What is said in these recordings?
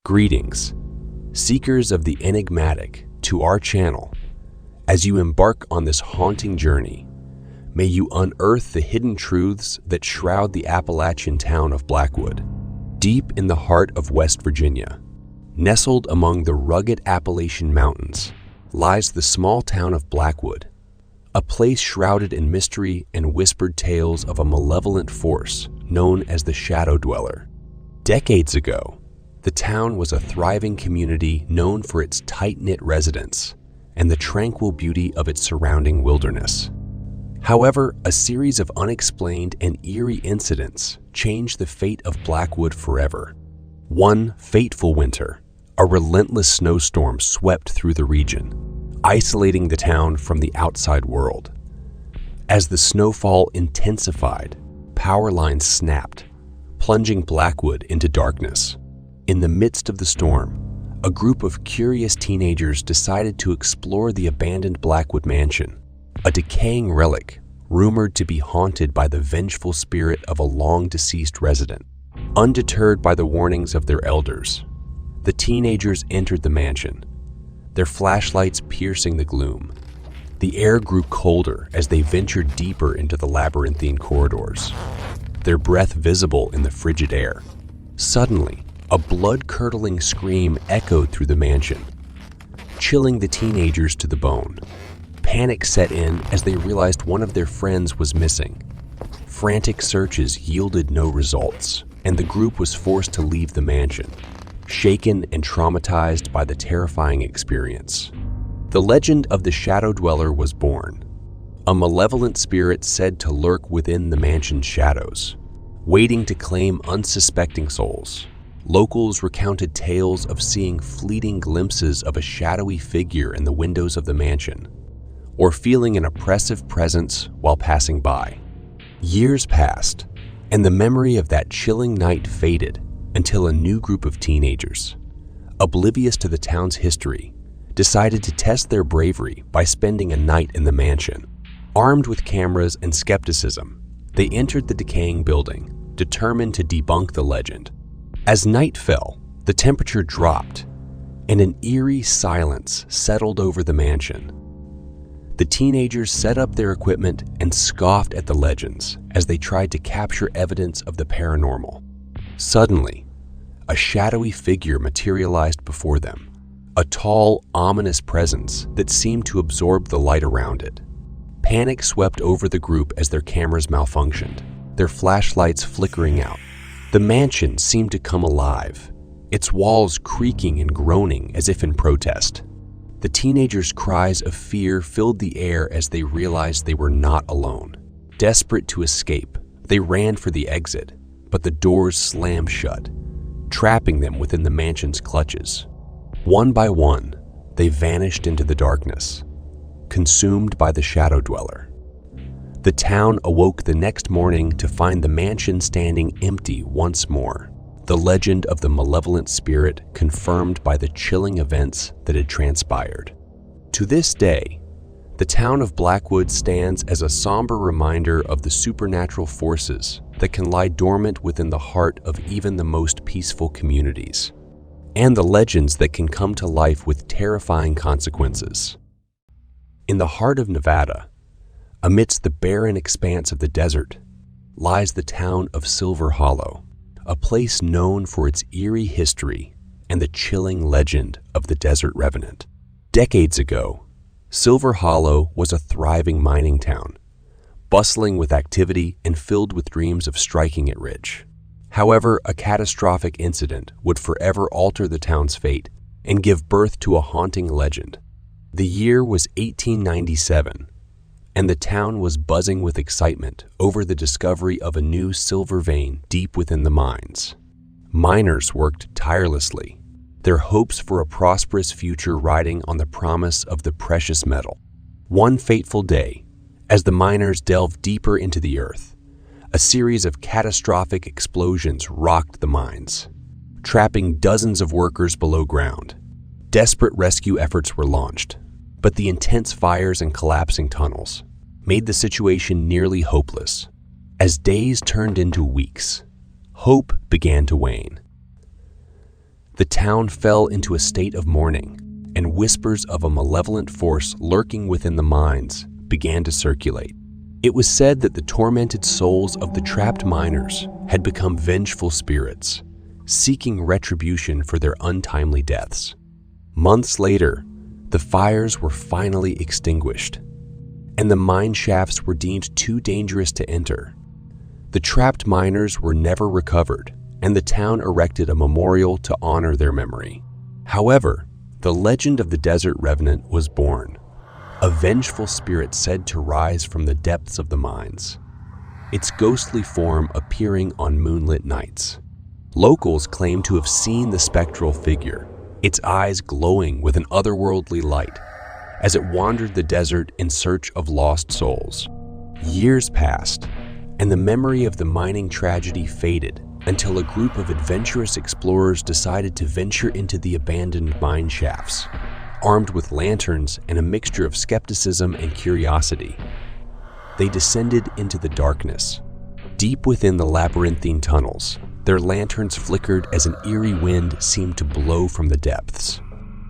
Greetings, seekers of the enigmatic, to our channel. As you embark on this haunting journey, may you unearth the hidden truths that shroud the Appalachian town of Blackwood. Deep in the heart of West Virginia, nestled among the rugged Appalachian Mountains, lies the small town of Blackwood, a place shrouded in mystery and whispered tales of a malevolent force known as the Shadow Dweller. Decades ago, the town was a thriving community known for its tight-knit residents and the tranquil beauty of its surrounding wilderness. However, a series of unexplained and eerie incidents changed the fate of Blackwood forever. One fateful winter, a relentless snowstorm swept through the region, isolating the town from the outside world. As the snowfall intensified, power lines snapped, plunging Blackwood into darkness. In the midst of the storm, a group of curious teenagers decided to explore the abandoned Blackwood Mansion, a decaying relic rumored to be haunted by the vengeful spirit of a long-deceased resident. Undeterred by the warnings of their elders, the teenagers entered the mansion, their flashlights piercing the gloom. The air grew colder as they ventured deeper into the labyrinthine corridors, their breath visible in the frigid air. Suddenly, a blood-curdling scream echoed through the mansion, chilling the teenagers to the bone. Panic set in as they realized one of their friends was missing. Frantic searches yielded no results, and the group was forced to leave the mansion, shaken and traumatized by the terrifying experience. The legend of the Shadow Dweller was born, a malevolent spirit said to lurk within the mansion's shadows, waiting to claim unsuspecting souls. Locals recounted tales of seeing fleeting glimpses of a shadowy figure in the windows of the mansion, or feeling an oppressive presence while passing by. Years passed, and the memory of that chilling night faded until a new group of teenagers, oblivious to the town's history, decided to test their bravery by spending a night in the mansion. Armed with cameras and skepticism, they entered the decaying building, determined to debunk the legend. As night fell, the temperature dropped, and an eerie silence settled over the mansion. The teenagers set up their equipment and scoffed at the legends as they tried to capture evidence of the paranormal. Suddenly, a shadowy figure materialized before them, a tall, ominous presence that seemed to absorb the light around it. Panic swept over the group as their cameras malfunctioned, their flashlights flickering out. The mansion seemed to come alive, its walls creaking and groaning as if in protest. The teenagers' cries of fear filled the air as they realized they were not alone. Desperate to escape, they ran for the exit, but the doors slammed shut, trapping them within the mansion's clutches. One by one, they vanished into the darkness, consumed by the Shadow Dweller. The town awoke the next morning to find the mansion standing empty once more, the legend of the malevolent spirit confirmed by the chilling events that had transpired. To this day, the town of Blackwood stands as a somber reminder of the supernatural forces that can lie dormant within the heart of even the most peaceful communities, and the legends that can come to life with terrifying consequences. In the heart of Nevada, amidst the barren expanse of the desert, lies the town of Silver Hollow, a place known for its eerie history and the chilling legend of the desert revenant. Decades ago, Silver Hollow was a thriving mining town, bustling with activity and filled with dreams of striking it rich. However, a catastrophic incident would forever alter the town's fate and give birth to a haunting legend. The year was 1897, and the town was buzzing with excitement over the discovery of a new silver vein deep within the mines. Miners worked tirelessly, their hopes for a prosperous future riding on the promise of the precious metal. One fateful day, as the miners delved deeper into the earth, a series of catastrophic explosions rocked the mines, trapping dozens of workers below ground. Desperate rescue efforts were launched, but the intense fires and collapsing tunnels made the situation nearly hopeless. As days turned into weeks, hope began to wane. The town fell into a state of mourning, and whispers of a malevolent force lurking within the mines began to circulate. It was said that the tormented souls of the trapped miners had become vengeful spirits, seeking retribution for their untimely deaths. Months later, the fires were finally extinguished, and the mine shafts were deemed too dangerous to enter. The trapped miners were never recovered, and the town erected a memorial to honor their memory. However, the legend of the Desert Revenant was born, a vengeful spirit said to rise from the depths of the mines, its ghostly form appearing on moonlit nights. Locals claim to have seen the spectral figure, its eyes glowing with an otherworldly light, as it wandered the desert in search of lost souls. Years passed, and the memory of the mining tragedy faded until a group of adventurous explorers decided to venture into the abandoned mine shafts, armed with lanterns and a mixture of skepticism and curiosity. They descended into the darkness. Deep within the labyrinthine tunnels, their lanterns flickered as an eerie wind seemed to blow from the depths.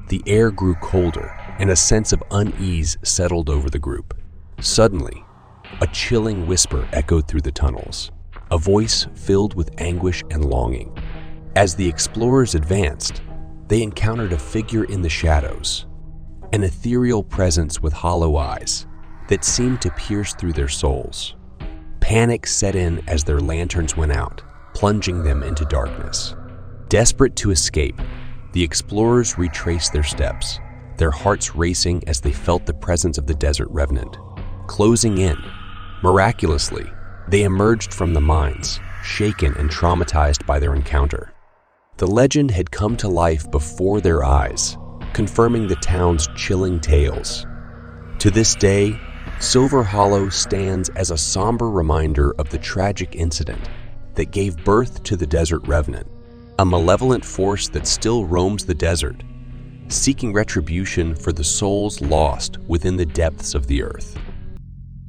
The air grew colder, and a sense of unease settled over the group. Suddenly, a chilling whisper echoed through the tunnels, a voice filled with anguish and longing. As the explorers advanced, they encountered a figure in the shadows, an ethereal presence with hollow eyes that seemed to pierce through their souls. Panic set in as their lanterns went out, plunging them into darkness. Desperate to escape, the explorers retraced their steps, their hearts racing as they felt the presence of the Desert Revenant. Closing in, miraculously, they emerged from the mines, shaken and traumatized by their encounter. The legend had come to life before their eyes, confirming the town's chilling tales. To this day, Silver Hollow stands as a somber reminder of the tragic incident that gave birth to the Desert Revenant, a malevolent force that still roams the desert, seeking retribution for the souls lost within the depths of the earth.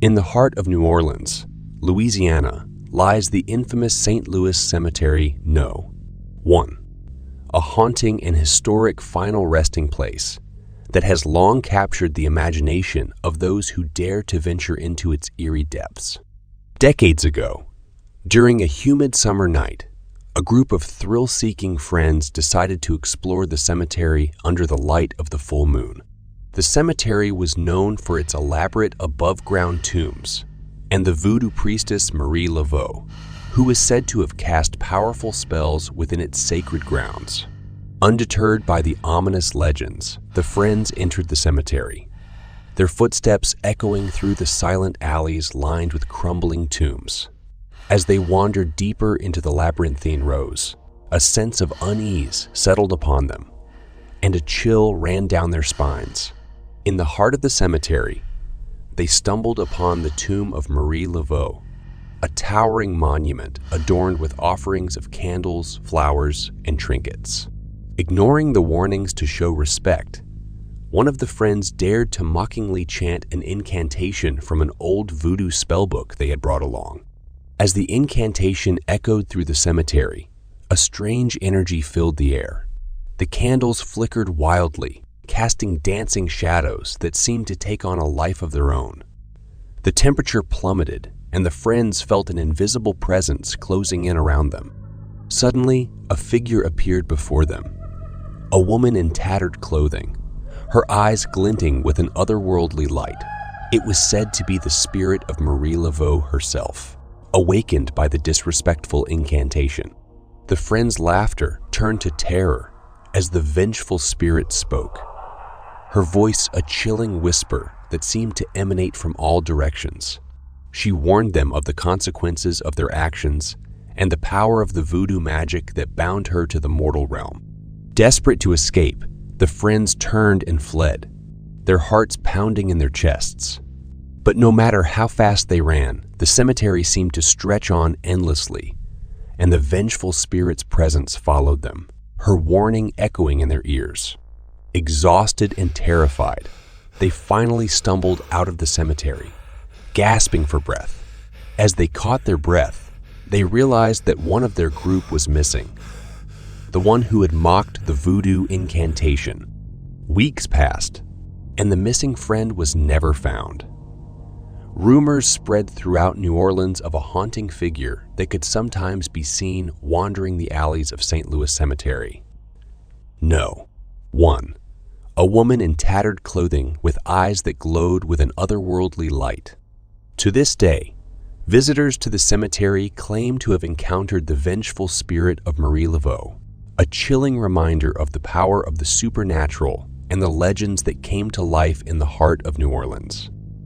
In the heart of New Orleans, Louisiana, lies the infamous St. Louis Cemetery No. 1, a haunting and historic final resting place that has long captured the imagination of those who dare to venture into its eerie depths. Decades ago, during a humid summer night, a group of thrill-seeking friends decided to explore the cemetery under the light of the full moon. The cemetery was known for its elaborate above-ground tombs and the voodoo priestess Marie Laveau, who is said to have cast powerful spells within its sacred grounds. Undeterred by the ominous legends, the friends entered the cemetery, their footsteps echoing through the silent alleys lined with crumbling tombs. As they wandered deeper into the labyrinthine rows, a sense of unease settled upon them, and a chill ran down their spines. In the heart of the cemetery, they stumbled upon the tomb of Marie Laveau, a towering monument adorned with offerings of candles, flowers, and trinkets. Ignoring the warnings to show respect, one of the friends dared to mockingly chant an incantation from an old voodoo spellbook they had brought along. As the incantation echoed through the cemetery, a strange energy filled the air. The candles flickered wildly, casting dancing shadows that seemed to take on a life of their own. The temperature plummeted, and the friends felt an invisible presence closing in around them. Suddenly, a figure appeared before them, a woman in tattered clothing, her eyes glinting with an otherworldly light. It was said to be the spirit of Marie Laveau herself, awakened by the disrespectful incantation. The friends' laughter turned to terror as the vengeful spirit spoke, her voice a chilling whisper that seemed to emanate from all directions. She warned them of the consequences of their actions and the power of the voodoo magic that bound her to the mortal realm. Desperate to escape, the friends turned and fled, their hearts pounding in their chests. But no matter how fast they ran, the cemetery seemed to stretch on endlessly, and the vengeful spirit's presence followed them, her warning echoing in their ears. Exhausted and terrified, they finally stumbled out of the cemetery, gasping for breath. As they caught their breath, they realized that one of their group was missing. the one who had mocked the voodoo incantation. Weeks passed, and the missing friend was never found. Rumors spread throughout New Orleans of a haunting figure that could sometimes be seen wandering the alleys of St. Louis Cemetery. No. 1. A woman in tattered clothing with eyes that glowed with an otherworldly light. To this day, visitors to the cemetery claim to have encountered the vengeful spirit of Marie Laveau, a chilling reminder of the power of the supernatural and the legends that came to life in the heart of New Orleans.